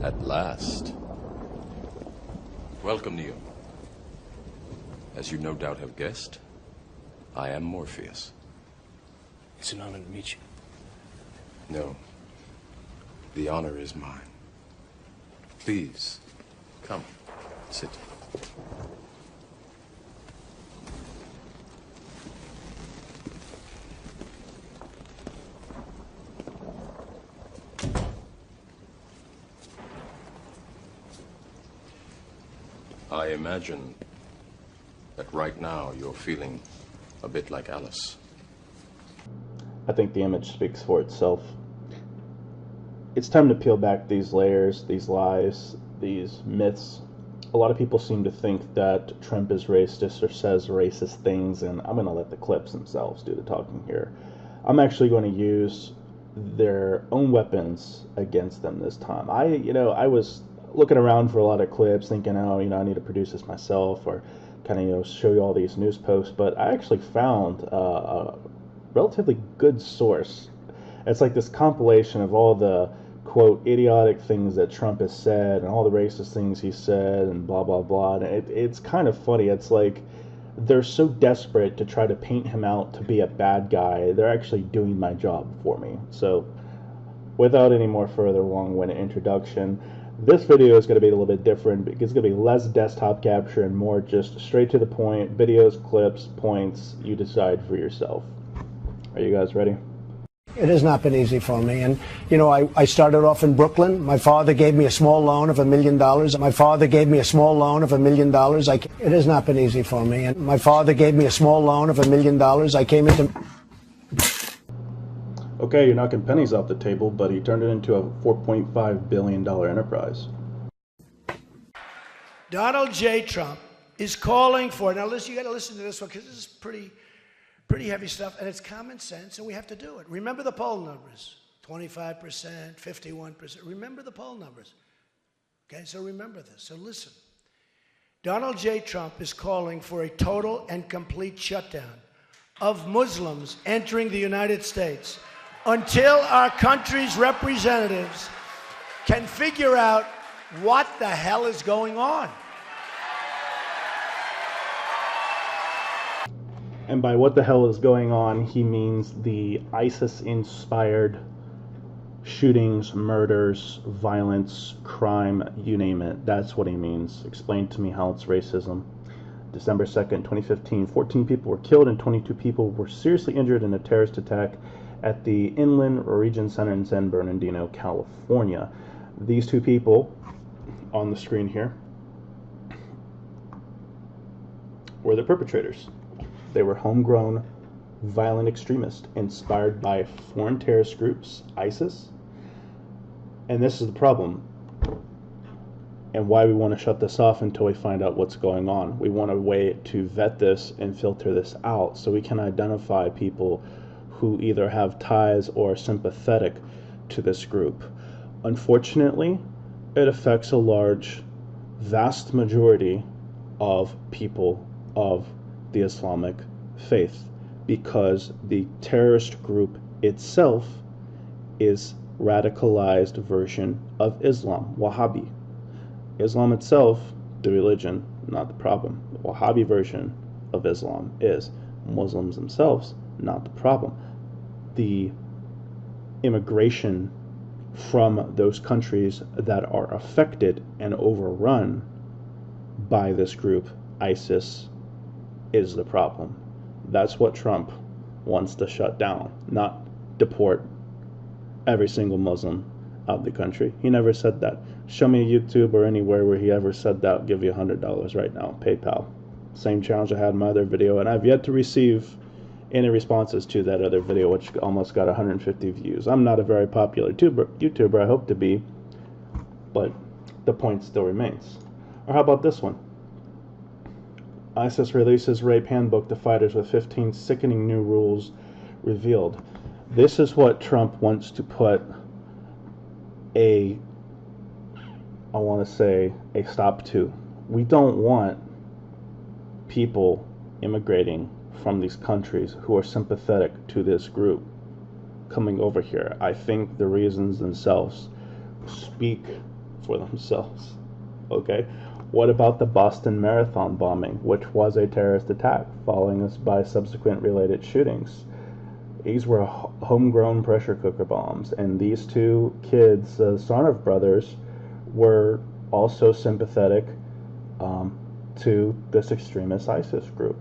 At last. Welcome, Neo. As you no doubt have guessed, I am Morpheus. It's an honor to meet you. No. The honor is mine. Please, come, sit. I imagine that right now you're feeling a bit like Alice. I think the image speaks for itself. It's time to peel back these layers, these lies, these myths. A lot of people seem to think that Trump is racist or says racist things, and I'm going to let the clips themselves do the talking here. I'm actually going to use their own weapons against them this time. I was looking around for a lot of clips thinking, I need to produce this myself or kind of, show you all these news posts, but I actually found a relatively good source. It's like this compilation of all the, quote, idiotic things that Trump has said and all the racist things he said and blah, blah, blah. And it's kind of funny. It's like they're so desperate to try to paint him out to be a bad guy, they're actually doing my job for me. So without any more further long-winded introduction, this video is going to be a little bit different because it's going to be less desktop capture and more just straight to the point, videos, clips, points, you decide for yourself. Are you guys ready? It has not been easy for me. And, I started off in Brooklyn. My father gave me a small loan of $1 million. My father gave me a small loan of $1 million. It has not been easy for me. And my father gave me a small loan of $1 million. I came into... Okay, you're knocking pennies off the table, but he turned it into a $4.5 billion enterprise. Donald J. Trump is calling for, now listen, you got to listen to this one because this is pretty heavy stuff, and it's common sense, and we have to do it. Remember the poll numbers, 25%, 51%. Remember the poll numbers. Okay, so remember this. So listen. Donald J. Trump is calling for a total and complete shutdown of Muslims entering the United States until our country's representatives can figure out what the hell is going on. And by what the hell is going on, he means the ISIS-inspired shootings, murders, violence, crime, you name it. That's what he means. Explain to me how it's racism. December 2nd, 2015, 14 people were killed and 22 people were seriously injured in a terrorist attack at the Inland Region Center in San Bernardino, California. These two people on the screen here were the perpetrators. They were homegrown, violent extremists inspired by foreign terrorist groups, ISIS. And this is the problem, and why we want to shut this off until we find out what's going on. We want a way to vet this and filter this out so we can identify people who either have ties or are sympathetic to this group. Unfortunately, it affects a large, vast majority of people of the Islamic faith because the terrorist group itself is radicalized version of Islam, Wahhabi. Islam itself, the religion, not the problem. The Wahhabi version of Islam is Muslims themselves, not the problem. The immigration from those countries that are affected and overrun by this group, ISIS, is the problem. That's what Trump wants to shut down, not deport every single Muslim out of the country. He never said that. Show me a YouTube or anywhere where he ever said that. I'll give you $100 right now, PayPal. Same challenge I had in my other video, and I've yet to receive any responses to that other video, which almost got 150 views. I'm not a very popular YouTuber, I hope to be, but the point still remains. Or how about this one? ISIS releases rape handbook to fighters with 15 sickening new rules revealed. This is what Trump wants to put a stop to. We don't want people immigrating from these countries who are sympathetic to this group coming over here. I think the reasons themselves speak for themselves. Okay? What about the Boston Marathon bombing, which was a terrorist attack, following us by subsequent related shootings? These were homegrown pressure cooker bombs, and these two kids, the Sarnov brothers, were also sympathetic to this extremist ISIS group.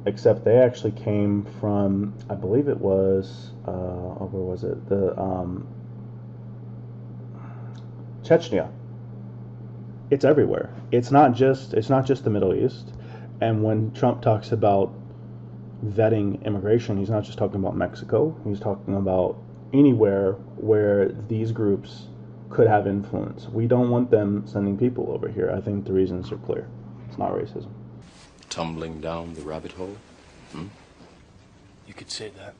Except they actually came from, I believe it was, where was it? Chechnya. It's everywhere. It's not just the Middle East. And when Trump talks about vetting immigration, he's not just talking about Mexico. He's talking about anywhere where these groups could have influence. We don't want them sending people over here. I think the reasons are clear. It's not racism. Tumbling down the rabbit hole? You could say that.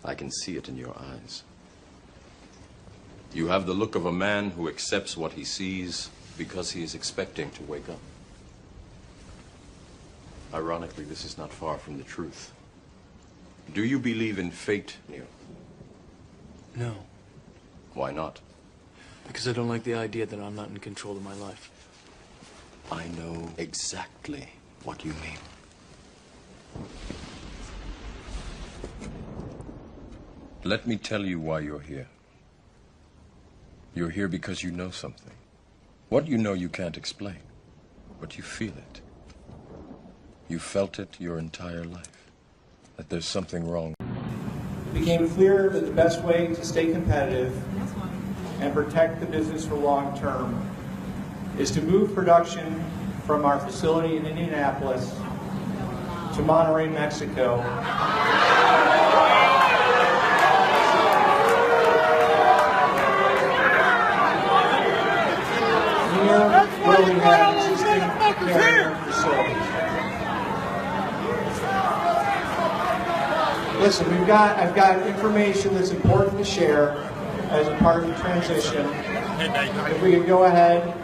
I can see it in your eyes. You have the look of a man who accepts what he sees because he is expecting to wake up. Ironically, this is not far from the truth. Do you believe in fate, Neil? No, Why not? because I don't like the idea that I'm not in control of my life. I know exactly what you mean. Let me tell you why you're here. You're here because you know something. What you know you can't explain, but you feel it. You felt it your entire life, that there's something wrong. It became clear that the best way to stay competitive and protect the business for long term is to move production from our facility in Indianapolis to Monterrey, Mexico. Near where we have existing carrier facilities. Listen, I've got information that's important to share as a part of the transition. If we could go ahead.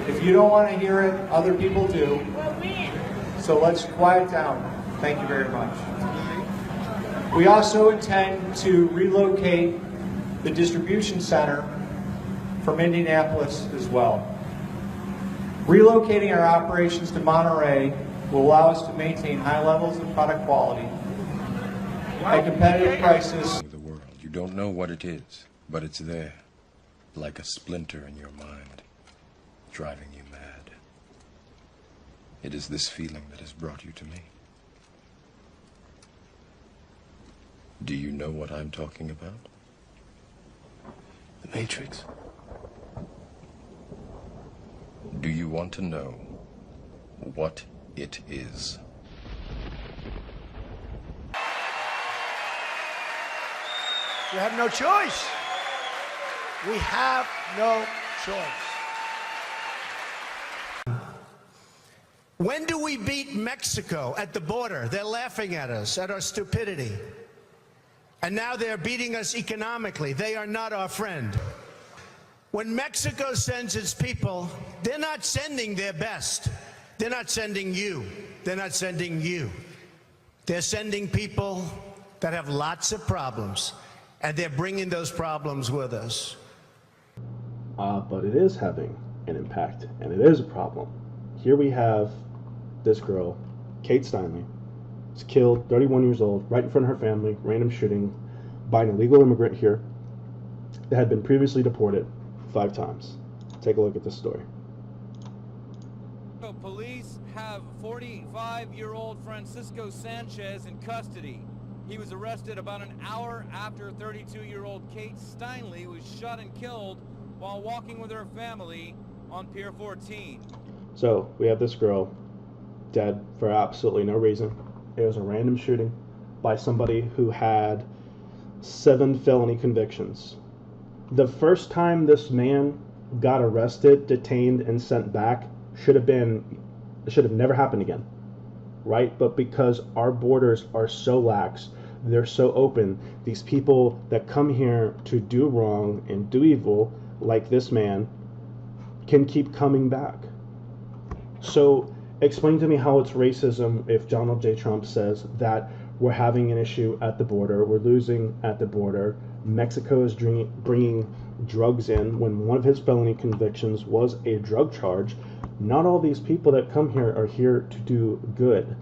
If you don't want to hear it, other people do. So let's quiet down. Thank you very much. We also intend to relocate the distribution center from Indianapolis as well. Relocating our operations to Monterrey will allow us to maintain high levels of product quality at competitive prices. The world. You don't know what it is, but it's there, like a splinter in your mind, driving you mad. It is this feeling that has brought you to me. Do you know what I'm talking about? The Matrix. Do you want to know what it is? We have no choice. We have no choice. When do we beat Mexico at the border? They're laughing at us, at our stupidity. And now they're beating us economically. They are not our friend. When Mexico sends its people, they're not sending their best. They're not sending you. They're not sending you. They're sending people that have lots of problems, and they're bringing those problems with us. But it is having an impact, and it is a problem. Here we have this girl, Kate Steinle, was killed, 31 years old, right in front of her family, random shooting, by an illegal immigrant here that had been previously deported 5 times. Take a look at this story. Police have 45-year-old Francisco Sanchez in custody. He was arrested about an hour after 32-year-old Kate Steinle was shot and killed while walking with her family on Pier 14. So, we have this girl dead for absolutely no reason. It was a random shooting by somebody who had 7 felony convictions. The first time this man got arrested, detained, and sent back should have never happened again, right? But because our borders are so lax, they're so open, these people that come here to do wrong and do evil, like this man, can keep coming back. So explain to me how it's racism if Donald J. Trump says that we're having an issue at the border, we're losing at the border, Mexico is bringing drugs in when one of his felony convictions was a drug charge. Not all these people that come here are here to do good.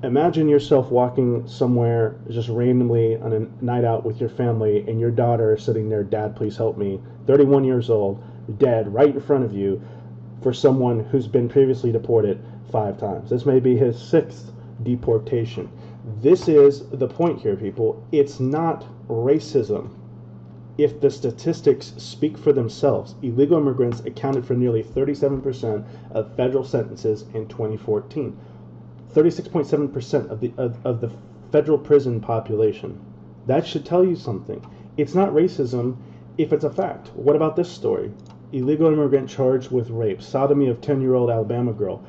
Imagine yourself walking somewhere just randomly on a night out with your family and your daughter sitting there, "Dad, please help me," 31 years old, dead right in front of you for someone who's been previously deported 5 times. This may be his 6th deportation. This is the point here, people. It's not racism. If the statistics speak for themselves, illegal immigrants accounted for nearly 37% of federal sentences in 2014. 36.7% of the federal prison population. That should tell you something. It's not racism if it's a fact. What about this story? Illegal immigrant charged with rape, sodomy of 10-year-old Alabama girl.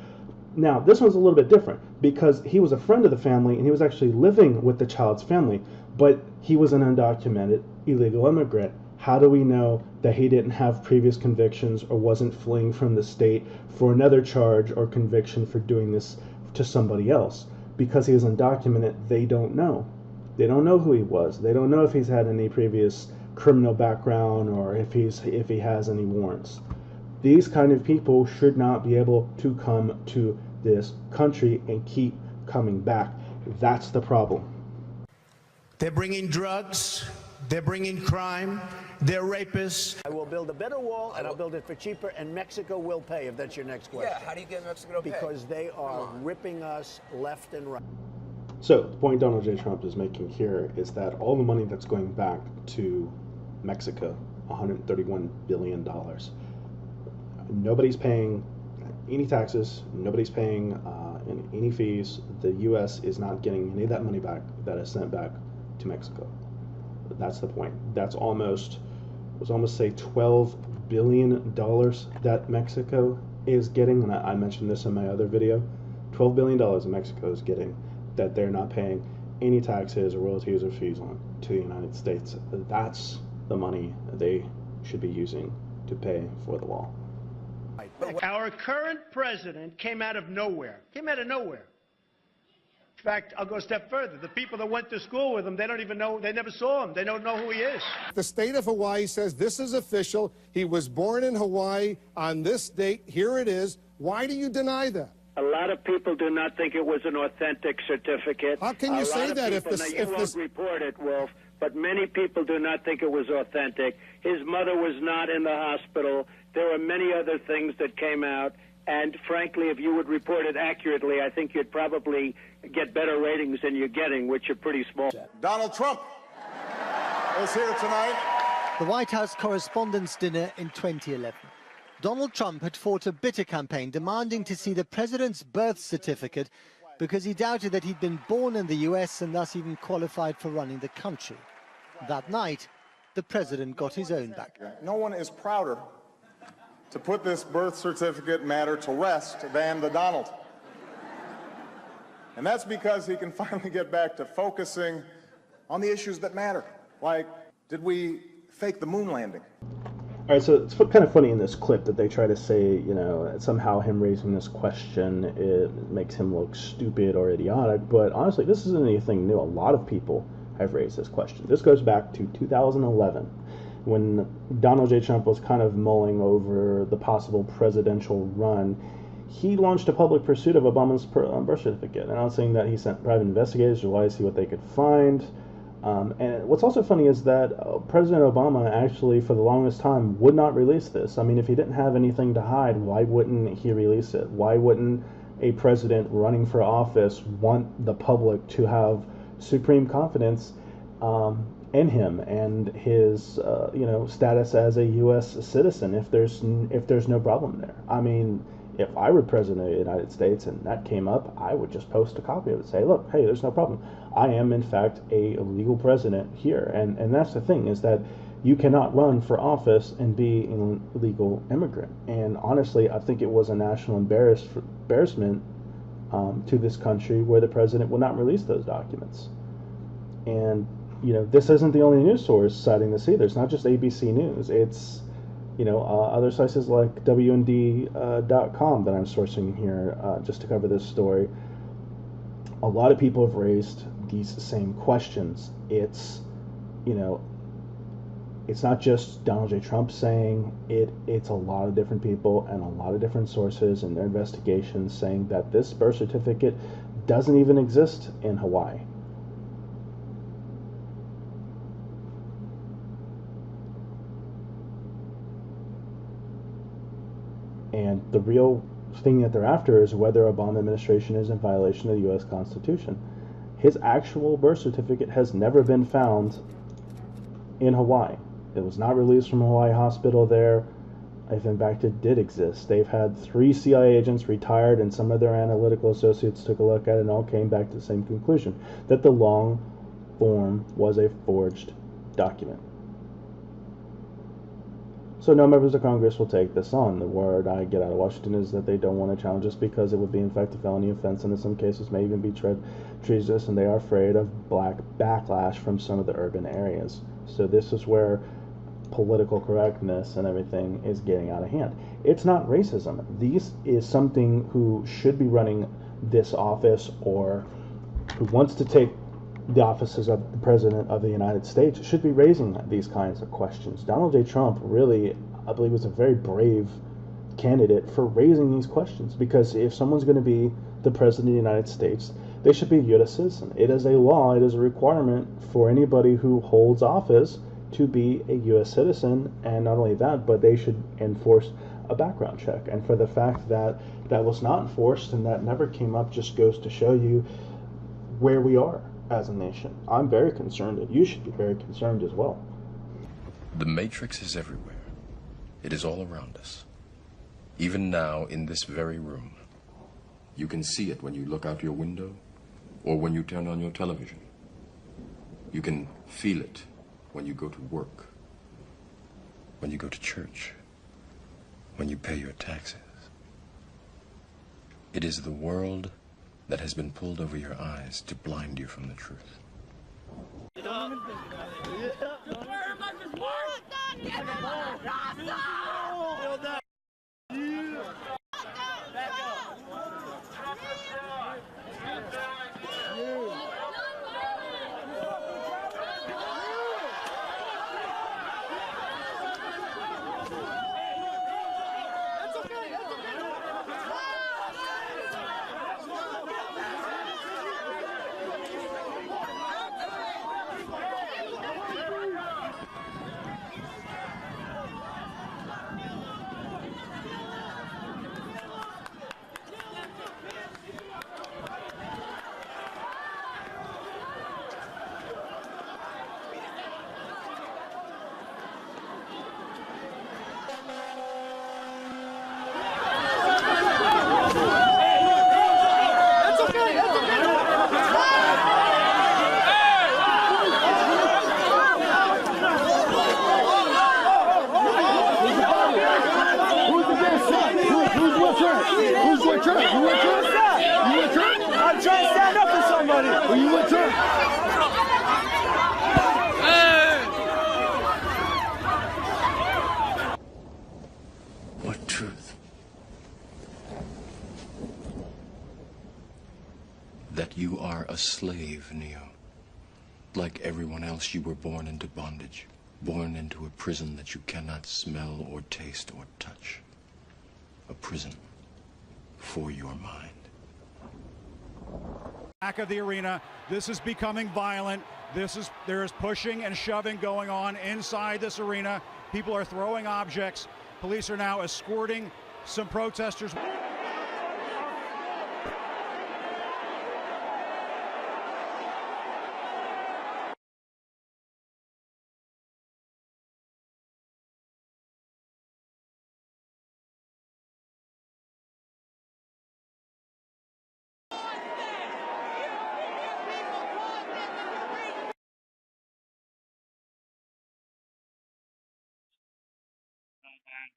Now, this one's a little bit different because he was a friend of the family and he was actually living with the child's family, but he was an undocumented illegal immigrant. How do we know that he didn't have previous convictions or wasn't fleeing from the state for another charge or conviction for doing this to somebody else? Because he is undocumented, they don't know. They don't know who he was. They don't know if he's had any previous criminal background or if he has any warrants. These kind of people should not be able to come to this country and keep coming back. That's the problem. They're bringing drugs. They're bringing crime. They're rapists. I will build a better wall, and I'll build it for cheaper, and Mexico will pay, if that's your next question. Yeah, how do you get Mexico to pay? Because they are ripping us left and right. So the point Donald J. Trump is making here is that all the money that's going back to Mexico, $131 billion, nobody's paying any taxes, nobody's paying any fees. The U.S. is not getting any of that money back that is sent back to Mexico. That's the point. That's almost say $12 billion that Mexico is getting, and I mentioned this in my other video. $12 billion Mexico is getting that they're not paying any taxes or royalties or fees on to the United States. That's the money they should be using to pay for the wall. Our current president came out of nowhere. In fact, I'll go a step further. The people that went to school with him, they don't even know, they never saw him. They don't know who he is. The state of Hawaii says this is official. He was born in Hawaii on this date. Here it is. Why do you deny that? A lot of people do not think it was an authentic certificate. How can you say that if this... You won't report it, Wolf, but many people do not think it was authentic. His mother was not in the hospital. There were many other things that came out. And frankly, if you would report it accurately, I think you'd probably get better ratings than you're getting, which are pretty small. Donald Trump is here tonight. The White House Correspondents' Dinner in 2011. Donald Trump had fought a bitter campaign demanding to see the president's birth certificate because he doubted that he'd been born in the US and thus even qualified for running the country. That night, the president got his own back. No one is prouder to put this birth certificate matter to rest than the Donald. And that's because he can finally get back to focusing on the issues that matter. Like, did we fake the moon landing? All right, so it's kind of funny in this clip that they try to say, you know, somehow him raising this question, it makes him look stupid or idiotic, but honestly, this isn't anything new. A lot of people have raised this question. This goes back to 2011, when Donald J. Trump was kind of mulling over the possible presidential run. He launched a public pursuit of Obama's birth certificate, announcing that he sent private investigators to see what they could find. And what's also funny is that President Obama actually, for the longest time, would not release this. I mean, if he didn't have anything to hide, why wouldn't he release it? Why wouldn't a president running for office want the public to have supreme confidence in him and his, status as a U.S. citizen if there's no problem there? I mean, if I were president of the United States and that came up, I would just post a copy of it, say, look, hey, there's no problem. I am, in fact, a legal president here. And that's the thing, is that you cannot run for office and be an illegal immigrant. And honestly, I think it was a national embarrassment to this country where the president will not release those documents. And, this isn't the only news source citing this either. It's not just ABC News. It's other sources like WND.com that I'm sourcing here just to cover this story. A lot of people have raised these same questions. It's, It's not just Donald J. Trump saying it, it's a lot of different people and a lot of different sources and their investigations saying that this birth certificate doesn't even exist in Hawaii. And the real thing that they're after is whether Obama administration is in violation of the U.S. Constitution. His actual birth certificate has never been found in Hawaii. It was not released from a Hawaii hospital there. If in fact it did exist. They've had 3 CIA agents retired and some of their analytical associates took a look at it and all came back to the same conclusion, that the long form was a forged document. So no members of Congress will take this on. The word I get out of Washington is that they don't want to challenge this because it would be in fact a felony offense and in some cases may even be treasonous, and they are afraid of black backlash from some of the urban areas. So this is where political correctness and everything is getting out of hand. It's not racism. This is something who should be running this office or who wants to take the offices of the President of the United States should be raising these kinds of questions. Donald J. Trump really, I believe, was a very brave candidate for raising these questions, because if someone's going to be the President of the United States, they should be a U.S. citizen. It is a law, it is a requirement for anybody who holds office to be a U.S. citizen, and not only that, but they should enforce a background check. And for the fact that that was not enforced and that never came up just goes to show you where we are as a nation. I'm very concerned, and you should be very concerned as well. The Matrix is everywhere. It is all around us. Even now, in this very room. You can see it when you look out your window or when you turn on your television. You can feel it when you go to work, when you go to church, when you pay your taxes. It is the world that has been pulled over your eyes to blind you from the truth. I'm trying to stand up for somebody. You went to? What truth? That you are a slave, Neo. Like everyone else, you were born into bondage. Born into a prison that you cannot smell or taste or touch. A prison for your mind. Back of the arena, this is becoming violent. There is pushing and shoving going on inside this arena. People are throwing objects. Police are now escorting some protesters.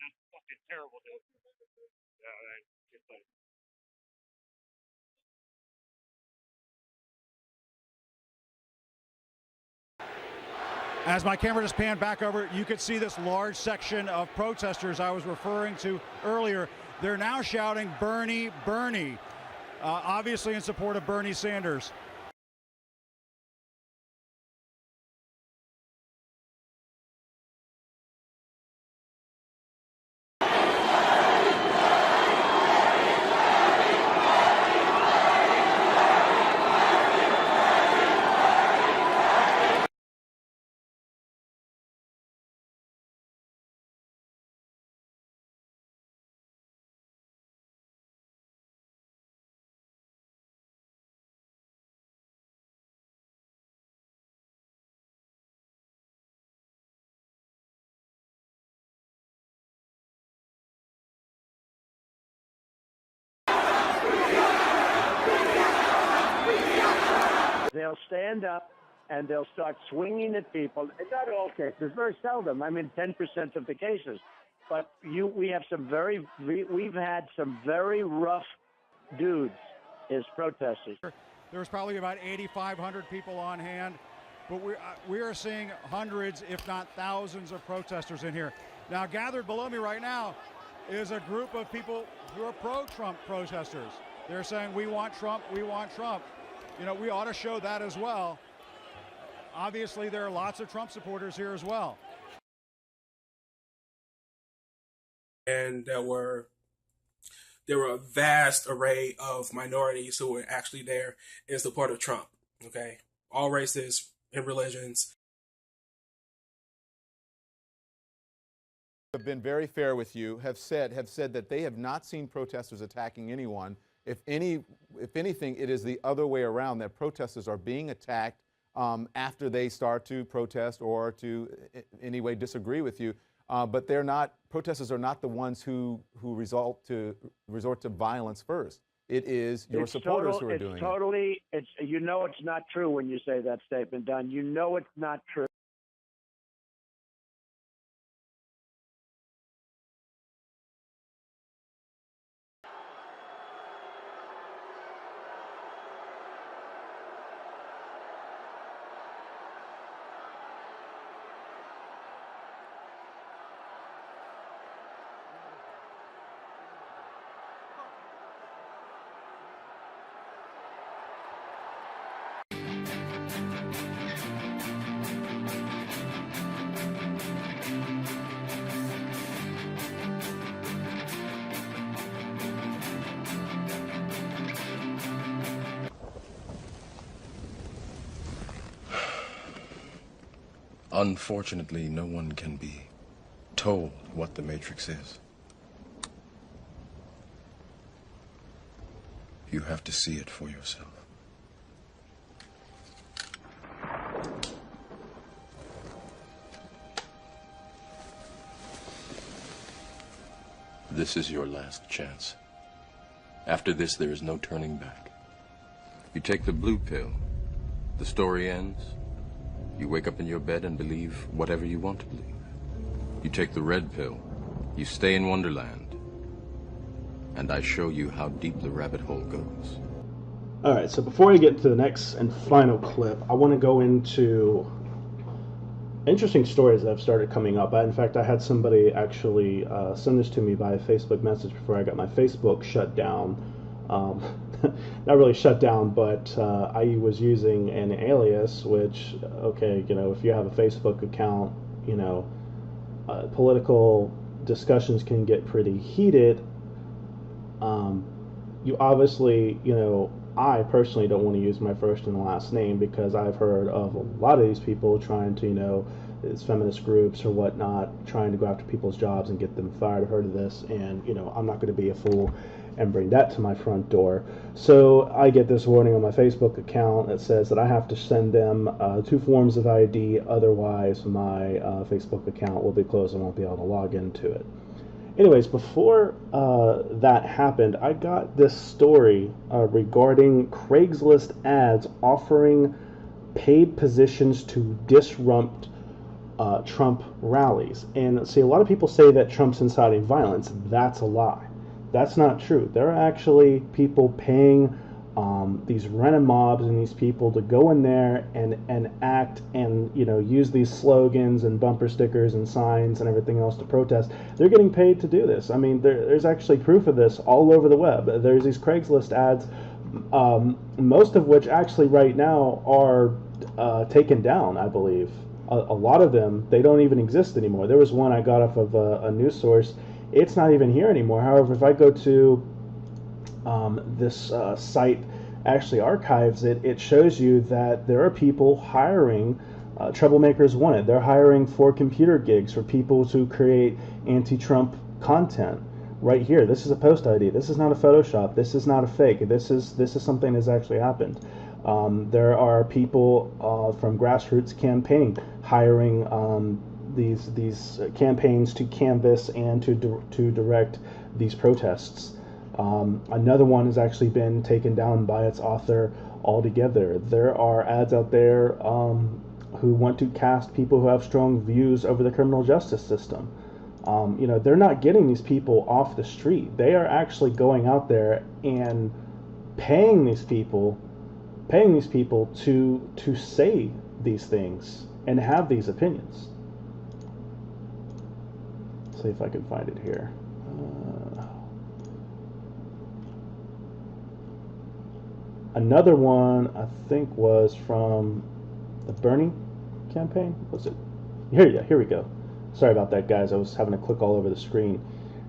That's fucking terrible, dude. As my camera just panned back over, you could see this large section of protesters I was referring to earlier. They're now shouting, "Bernie, Bernie," obviously in support of Bernie Sanders. they'll stand up and they'll start swinging at people. Not all cases, very seldom. I mean, 10% of the cases. But we've had some very rough dudes as protesters. There's probably about 8,500 people on hand, but we are seeing hundreds, if not thousands, of protesters in here. Now, gathered below me right now is a group of people who are pro-Trump protesters. They're saying, we want Trump, we want Trump. You know, we ought to show that as well. Obviously, there are lots of Trump supporters here as well. And there were a vast array of minorities who were actually there in support of Trump. Okay, all races and religions. Have been very fair with you. Have said that they have not seen protesters attacking anyone. If anything, it is the other way around, that protesters are being attacked after they start to protest or to any way disagree with you. But they're not. Protesters are not the ones who resort to violence first. It is your supporters who are doing it. You know it's not true when you say that statement, Don. You know it's not true. Unfortunately, no one can be told what the Matrix is. You have to see it for yourself. This is your last chance. After this, there is no turning back. You take the blue pill, the story ends. You wake up in your bed and believe whatever you want to believe. You take the red pill, you stay in Wonderland, and I show you how deep the rabbit hole goes. All right, so before I get to the next and final clip, I want to go into interesting stories that have started coming up. In fact, I had somebody actually send this to me via Facebook message before I got my Facebook shut down. Not really shut down, but I was using an alias, which, okay, you know, if you have a Facebook account, you know, political discussions can get pretty heated. You obviously, you know, I personally don't want to use my first and last name because I've heard of a lot of these people trying to, you know, it's feminist groups or whatnot, trying to go after people's jobs and get them fired. I've heard of this, and, you know, I'm not going to be a fool and bring that to my front door. So I get this warning on my Facebook account that says that I have to send them 2 forms of ID, otherwise my Facebook account will be closed and I won't be able to log into it. Anyways, before that happened, I got this story regarding Craigslist ads offering paid positions to disrupt Trump rallies. And see, a lot of people say that Trump's inciting violence. That's a lie. That's not true. There are actually people paying these rented mobs and these people to go in there and act and, you know, use these slogans and bumper stickers and signs and everything else to protest. They're getting paid to do this. I mean, there's actually proof of this all over the web. There's these Craigslist ads, most of which actually right now are taken down, I believe. A lot of them, they don't even exist anymore. There was one I got off of a news source. It's not even here anymore. However, if I go to this site actually archives it, it shows you that there are people hiring Troublemakers Wanted. They're hiring for computer gigs for people to create anti-Trump content. Right here, this is a post ID. This is not a Photoshop. This is not a fake. This is something that's actually happened. There are people from Grassroots Campaign hiring these campaigns to canvass and to direct these protests. Another one has actually been taken down by its author altogether. There are ads out there who want to cast people who have strong views over the criminal justice system. You know, they're not getting these people off the street. They are actually going out there and paying these people to say these things and have these opinions. Let's see if I can find it here. Another one I think was from the Bernie campaign. Was it? Here we go. Sorry about that, guys. I was having to click all over the screen.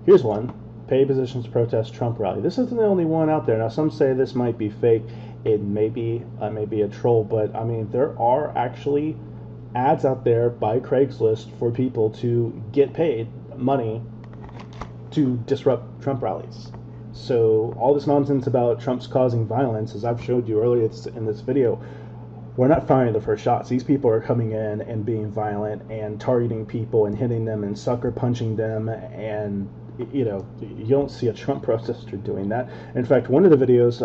Here's one. Paid positions protest Trump rally. This isn't the only one out there. Now, some say this might be fake. It may be a troll, but I mean, there are actually ads out there by Craigslist for people to get paid money to disrupt Trump rallies. So all this nonsense about Trump's causing violence, as I've showed you earlier in this video, we're not firing the first shots. These people are coming in and being violent and targeting people and hitting them and sucker punching them, and you know, you don't see a Trump protester doing that. In fact, one of the videos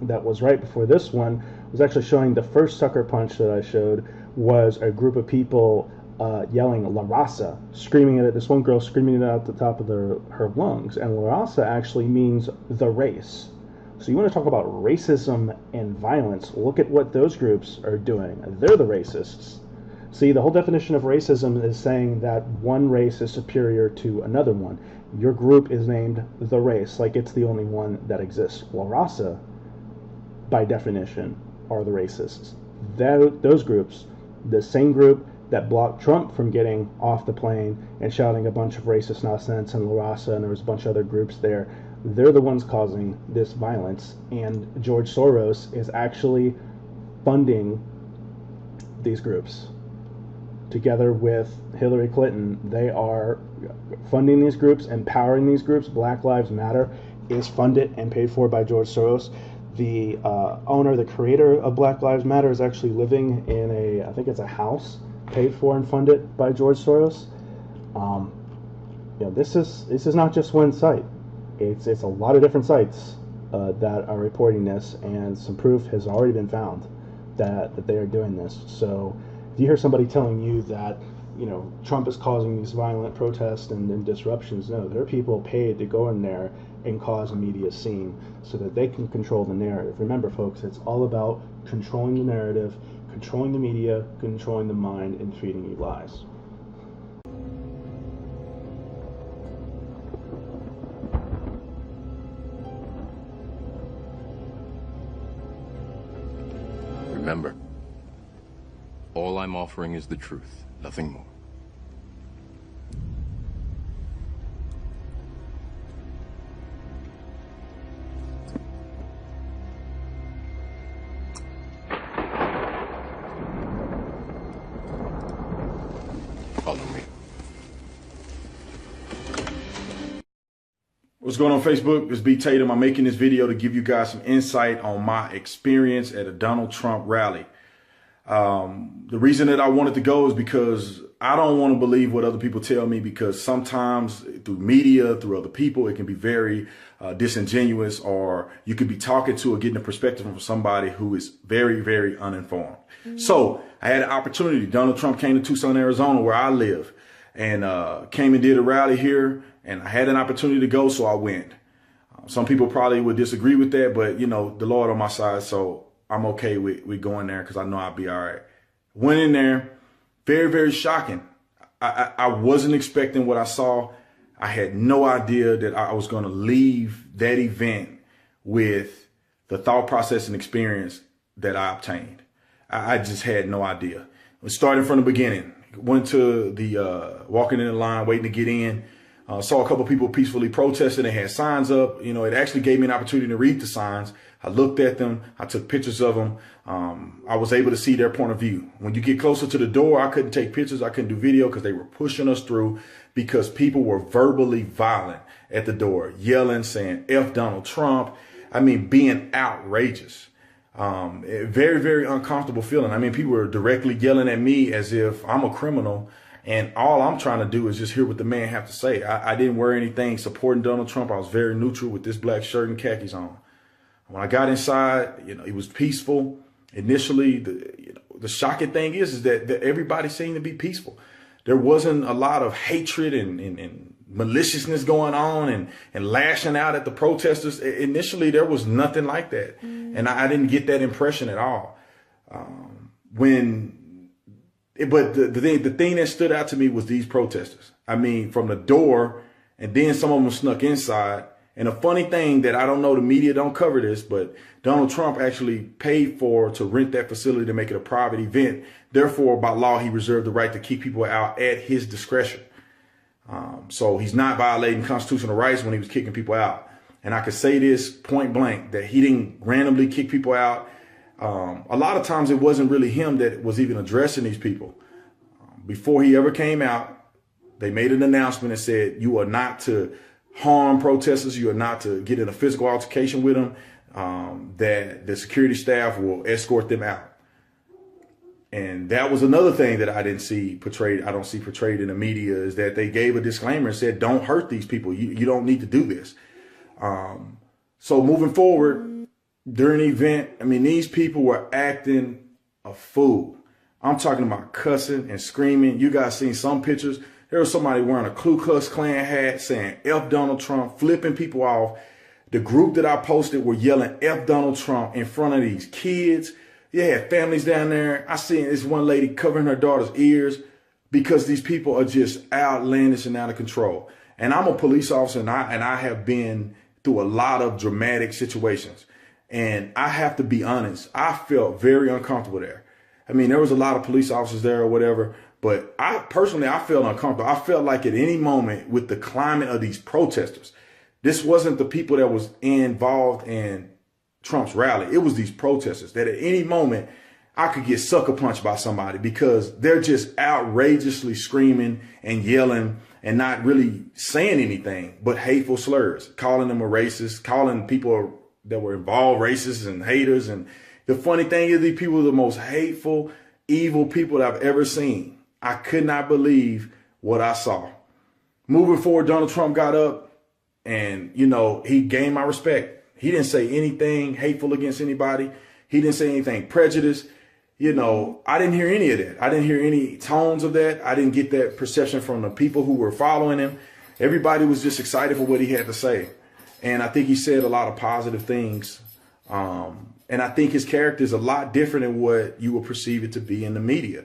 that was right before this one was actually showing the first sucker punch that I showed was a group of people yelling La Raza, screaming it at this one girl, screaming it out the top of her lungs. And La Raza actually means the race. So you want to talk about racism and violence, look at what those groups are doing. They're the racists. See, the whole definition of racism is saying that one race is superior to another one. Your group is named the race, like it's the only one that exists. La Raza, by definition, are the racists. Those groups, the same group that blocked Trump from getting off the plane and shouting a bunch of racist nonsense and La Raza, and there was a bunch of other groups there, they're the ones causing this violence. And George Soros is actually funding these groups. Together with Hillary Clinton, they are funding these groups, empowering these groups. Black Lives Matter is funded and paid for by George Soros. The owner, the creator of Black Lives Matter is actually living in I think it's a house paid for and funded by George Soros. You know, this is not just one site. It's a lot of different sites that are reporting this, and some proof has already been found that they are doing this. So if you hear somebody telling you that, you know, Trump is causing these violent protests and disruptions, no, there are people paid to go in there and cause a media scene so that they can control the narrative. Remember, folks, it's all about controlling the narrative, controlling the media, controlling the mind, and feeding you lies. Remember, all I'm offering is the truth, nothing more. Follow me. What's going on Facebook? It's B Tatum. I'm making this video to give you guys some insight on my experience at a Donald Trump rally. The reason that I wanted to go is because I don't want to believe what other people tell me, because sometimes through media, through other people, it can be very disingenuous, or you could be talking to or getting a perspective from somebody who is very, very uninformed. So I had an opportunity. Donald Trump came to Tucson, Arizona, where I live, and came and did a rally here, and I had an opportunity to go, so I went. Some people probably would disagree with that, but you know, the Lord on my side, so I'm okay with going there because I know I'll be all right. Went in there, very, very shocking. I wasn't expecting what I saw. I had no idea that I was going to leave that event with the thought process and experience that I obtained. I just had no idea. Starting from the beginning, went to the walking in the line, waiting to get in. Saw a couple of people peacefully protesting. They had signs up. You know, it actually gave me an opportunity to read the signs. I looked at them. I took pictures of them. I was able to see their point of view. When you get closer to the door, I couldn't take pictures. I couldn't do video because they were pushing us through, because people were verbally violent at the door, yelling, saying F Donald Trump. I mean, being outrageous. Very, very uncomfortable feeling. I mean, people were directly yelling at me as if I'm a criminal. And all I'm trying to do is just hear what the man have to say. I didn't wear anything supporting Donald Trump. I was very neutral with this black shirt and khakis on. When I got inside, it was peaceful. Initially, the shocking thing is that everybody seemed to be peaceful. There wasn't a lot of hatred and maliciousness going on and lashing out at the protesters. Initially, there was nothing like that. And I didn't get that impression at all. But the thing that stood out to me was these protesters. I mean, from the door, and then some of them snuck inside. And a funny thing that I don't know, the media don't cover this, but Donald Trump actually paid to rent that facility to make it a private event. Therefore, by law, he reserved the right to keep people out at his discretion. So he's not violating constitutional rights when he was kicking people out. And I could say this point blank, that he didn't randomly kick people out. A lot of times it wasn't really him that was even addressing these people. Before he ever came out, they made an announcement that said, you are not to harm protesters. You are not to get in a physical altercation with them, that the security staff will escort them out. And that was another thing that I don't see portrayed in the media, is that they gave a disclaimer and said, don't hurt these people. You don't need to do this. So moving forward, during the event, I mean, these people were acting a fool. I'm talking about cussing and screaming. You guys seen some pictures. There was somebody wearing a Ku Klux Klan hat saying F Donald Trump, flipping people off. The group that I posted were yelling F Donald Trump in front of these kids. You had families down there. I seen this one lady covering her daughter's ears because these people are just outlandish and out of control. And I'm a police officer, and I have been through a lot of dramatic situations. And I have to be honest, I felt very uncomfortable there. I mean, there was a lot of police officers there or whatever, but I felt uncomfortable. I felt like at any moment, with the climate of these protesters, this wasn't the people that was involved in Trump's rally. It was these protesters that at any moment I could get sucker punched by somebody, because they're just outrageously screaming and yelling and not really saying anything but hateful slurs, calling them a racist, calling people that were involved racists and haters. And the funny thing is, these people are the most hateful, evil people that I've ever seen. I could not believe what I saw. Moving forward, Donald Trump got up and, he gained my respect. He didn't say anything hateful against anybody. He didn't say anything prejudiced. I didn't hear any of that. I didn't hear any tones of that. I didn't get that perception from the people who were following him. Everybody was just excited for what he had to say. And I think he said a lot of positive things. And I think his character is a lot different than what you will perceive it to be in the media.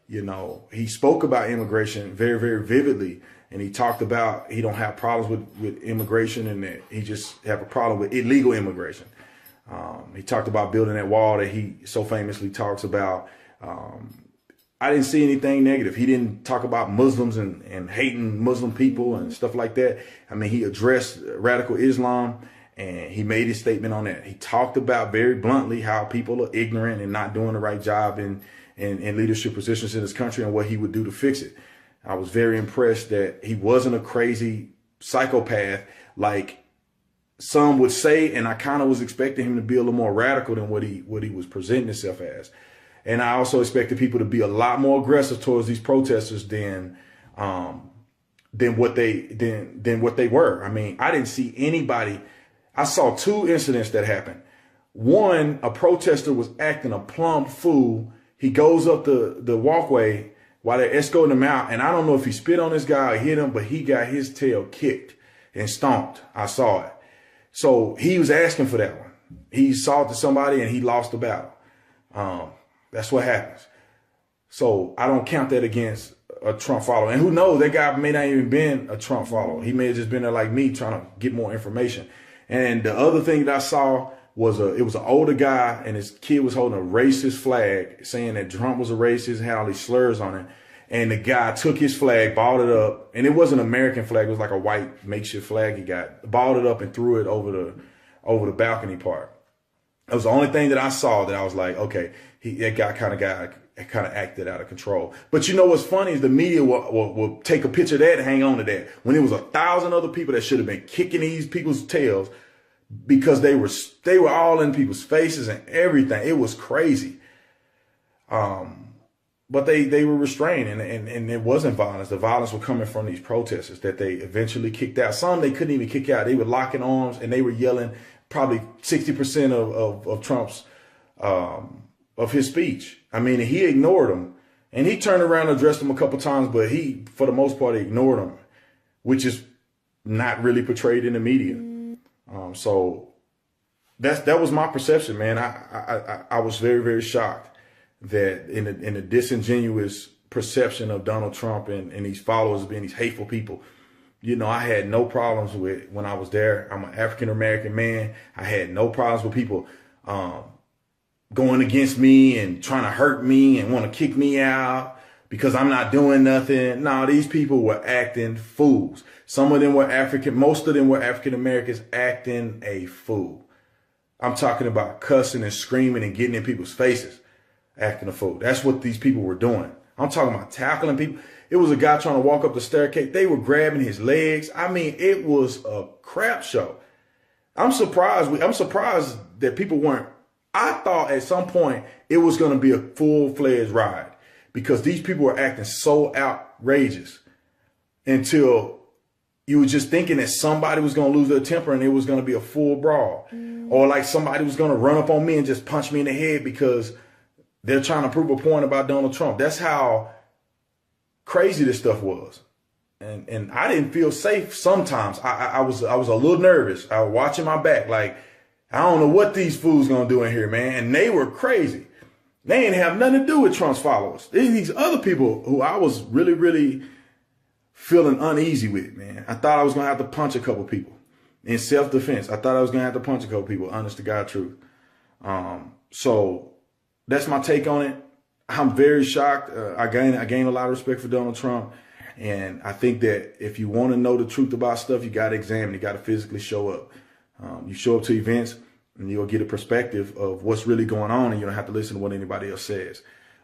He spoke about immigration very, very vividly. And he talked about he don't have problems with immigration, and that he just have a problem with illegal immigration. He talked about building that wall that he so famously talks about. I didn't see anything negative. He didn't talk about Muslims and hating Muslim people and stuff like that. I mean, he addressed radical Islam, and he made his statement on that. He talked about very bluntly how people are ignorant and not doing the right job in leadership positions in this country, and what he would do to fix it. I was very impressed that he wasn't a crazy psychopath like some would say, and I kind of was expecting him to be a little more radical than what he was presenting himself as. And I also expected people to be a lot more aggressive towards these protesters than what they were. I mean, I didn't see anybody. I saw two incidents that happened. One, a protester was acting a plumb fool. He goes up the walkway while they're escorting him out. And I don't know if he spit on this guy or hit him, but he got his tail kicked and stomped. I saw it. So he was asking for that one. He assaulted somebody and he lost the battle. That's what happens. So I don't count that against a Trump follower. And who knows, that guy may not even been a Trump follower. He may have just been there like me, trying to get more information. And the other thing that I saw was it was an older guy, and his kid was holding a racist flag saying that Trump was a racist, had all these slurs on it. And the guy took his flag, balled it up, and it wasn't an American flag. It was like a white makeshift flag he got, balled it up and threw it over the balcony part. It was the only thing that I saw that I was like, okay, that guy kind of acted out of control. But you know what's funny is the media will take a picture of that and hang on to that, when there was 1,000 other people that should have been kicking these people's tails, because they were all in people's faces and everything. It was crazy. But they were restrained, and it wasn't violence. The violence was coming from these protesters that they eventually kicked out. Some they couldn't even kick out. They were locking arms and they were yelling probably 60% of Trump's, of his speech. I mean, he ignored him, and he turned around and addressed him a couple times, but he, for the most part, ignored him, which is not really portrayed in the media. So that was my perception, man. I was very, very shocked that in the disingenuous perception of Donald Trump and these followers being these hateful people. You know, I had no problems with when I was there. I'm an African-American man. I had no problems with people going against me and trying to hurt me and want to kick me out because I'm not doing nothing. No, these people were acting fools. Some of them were most of them were African-Americans acting a fool. I'm talking about cussing and screaming and getting in people's faces, acting a fool. That's what these people were doing. I'm talking about tackling people. It was a guy trying to walk up the staircase. They were grabbing his legs. I mean, it was a crap show. I'm surprised that people weren't. I thought at some point it was going to be a full-fledged ride because these people were acting so outrageous until you were just thinking that somebody was going to lose their temper and it was going to be a full brawl. Or like somebody was going to run up on me and just punch me in the head because they're trying to prove a point about Donald Trump. That's how crazy this stuff was. And I didn't feel safe sometimes. I was a little nervous. I was watching my back like, I don't know what these fools gonna do in here, man. And they were crazy. They didn't have nothing to do with Trump's followers. These other people who I was really, really feeling uneasy with, man. I thought I was gonna have to punch a couple people in self-defense. I thought I was gonna have to punch a couple people, honest to God truth. So that's my take on it. I'm very shocked. I gain a lot of respect for Donald Trump. And I think that if you want to know the truth about stuff, you got to examine. You got to physically show up. You show up to events and you'll get a perspective of what's really going on, and you don't have to listen to what anybody else says.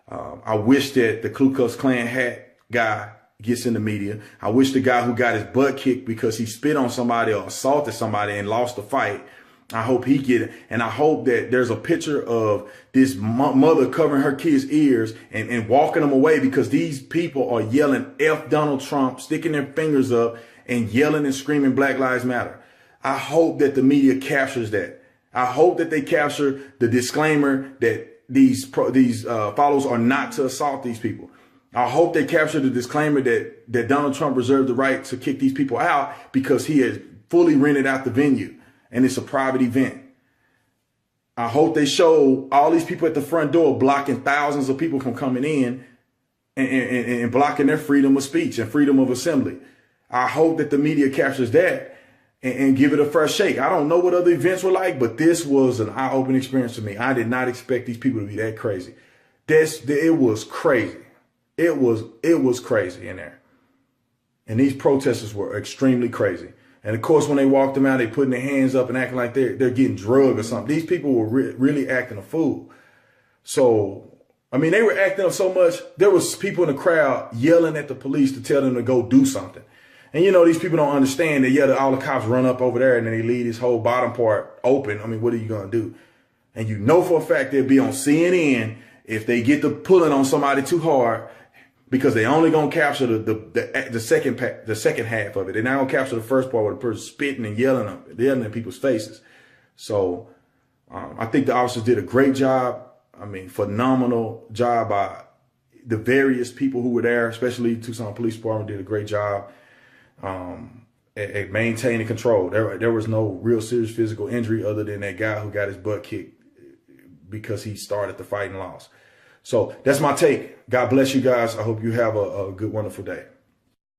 I wish that the Ku Klux Klan hat guy gets in the media. I wish the guy who got his butt kicked because he spit on somebody or assaulted somebody and lost the fight, I hope he get it. And I hope that there's a picture of this mother covering her kid's ears and walking them away because these people are yelling F Donald Trump, sticking their fingers up and yelling and screaming Black Lives Matter. I hope that the media captures that. I hope that they capture the disclaimer that these followers are not to assault these people. I hope they capture the disclaimer that Donald Trump reserved the right to kick these people out because he has fully rented out the venue and it's a private event. I hope they show all these people at the front door blocking thousands of people from coming in and blocking their freedom of speech and freedom of assembly. I hope that the media captures that and give it a fresh shake. I don't know what other events were like, but this was an eye-opening experience for me. I did not expect these people to be that crazy. It was crazy. It was crazy in there. And these protesters were extremely crazy. And of course, when they walked them out, they putting their hands up and acting like they're getting drugged or something. These people were really acting a fool. So, I mean, they were acting up so much. There was people in the crowd yelling at the police to tell them to go do something. And, you know, these people don't understand that, yeah, all the cops run up over there and then they leave this whole bottom part open. I mean, what are you going to do? And you know for a fact they'll be on CNN if they get to pulling on somebody too hard because they only going to capture the second half of it. They're not going to capture the first part where the person spitting and yelling in people's faces. So I think the officers did a great job. I mean, phenomenal job by the various people who were there, especially Tucson Police Department did a great job. At maintaining control. There was no real serious physical injury other than that guy who got his butt kicked because he started the fight and lost. So that's my take. God bless you guys. I hope you have a good, wonderful day.